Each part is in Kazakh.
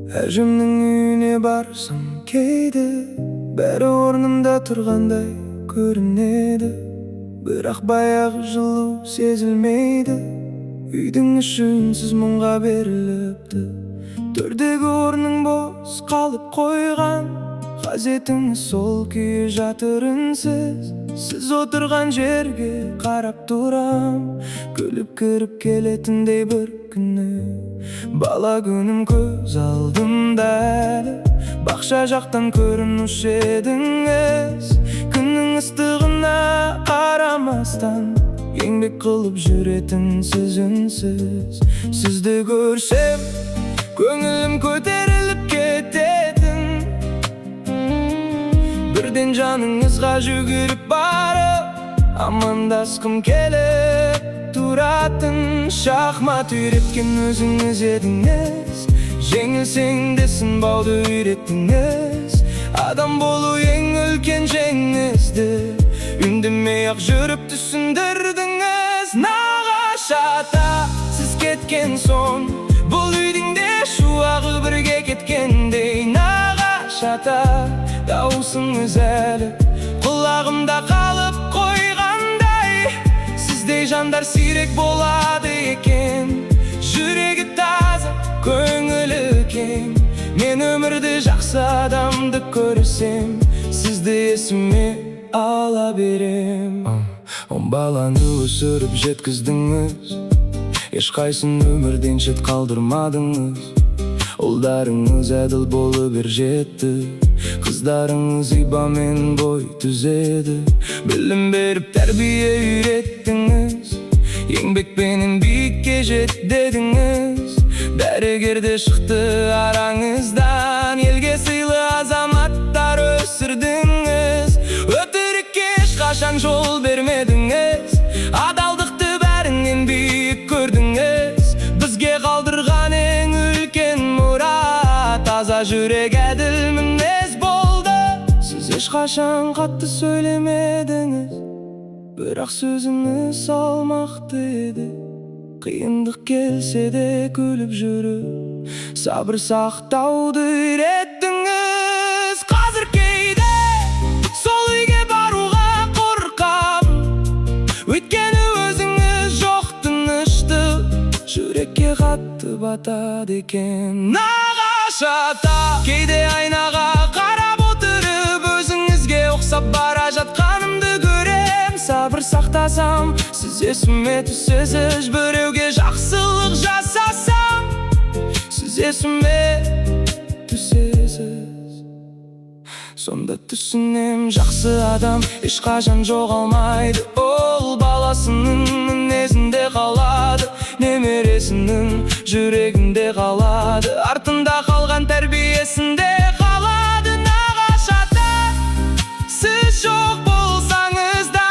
Әжімнің үйіне барсам кейде бәрі орнында тұрғандай көрінеді, бірақ баяғы жылу сезілмейді. Үйдің іші үнсіз мұңға беріліпті, төрдегі орның бос қалып қойған. Қажетіңіз сол күйі жатыр үнсіз, сіз отырған жерге қарап тұрам. Күліп кіріп келетіндей бір күні бала күнім көз алдымда әлі. Бақша жақтан көрінуші едіңіз, күннің ыстығына қарамастан еңбек қылып жүретінсіз үнсіз. Сізді көрсем көңілім көтеріліп кететін, бірден жаныңызға жүгіріп барып амандасқым келіп тұратын. Шахмат үйреткен өзіңіз едіңіз, жеңілсең де сынбауды үйреттіңіз. Адам болу ең үлкен жеңісті үндемей ақ жүріп түсіндірдіңіз. Нағашы ата, сіз кеткен соң бұл үйдің де шуағы бірге кеткендей. Нағашы ата, дауысыңыз әлі құлағымда қалып қойғандай. Сіздей жандар сирек болады екен, жүрегі таза, көңілі кең. Мен өмірді жақсы адамды көрсем, сізді есіме ала берем. Баланы өсіріп жеткіздіңіз, ешқайсын өмірден шет қалдырмадыңыз. Ұлдарыңыз әділ болып жетті, қыздарыңыз ибамен бой түзеді. Білім беріп тәрбие үйреттіңіз, еңбекпенен биікке жет дедіңіз. Дәрігерде шықты араңыздан, елге сыйлы азаматтар өсірдіңіз. Өтірікке ешқашан жол бермедіңіз, адалдықты бәрінен биік көрдіңіз. Бізге қалдырған ең үлкен мұра, таза жүрек, әділ мінез болды. Сіз ешқашан қатты сөйлемедіңіз, бірақ сөзіңіз салмақты еді. Қиындық келсе де күліп жүріп, сабыр сақтауды үйреттіңіз. Қазір кейде сол үйге баруға қорқам, өйткені өзіңіз жоқ тыныштық жүрекке қатты батады екен. Нағашы ата, кейде айнаға қарап отырып өзіңізге ұқсап бара жатқанымды көрем. Сабыр сақтасам, сіз есіме түсесіз, біреуге жақсылық жасасам, сіз есіме түсесіз. Сонда түсінем, жақсы адам ешқашан жоғалмайды. Ол баласының мінезінде қалады, немересінің жүрегінде қалады, артында қалған тәрбиесінде қалады. Нағашы ата, сіз жоқ болсаңыз да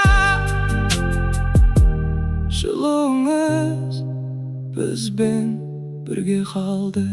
жылуыңыз бізбен бірге қалды.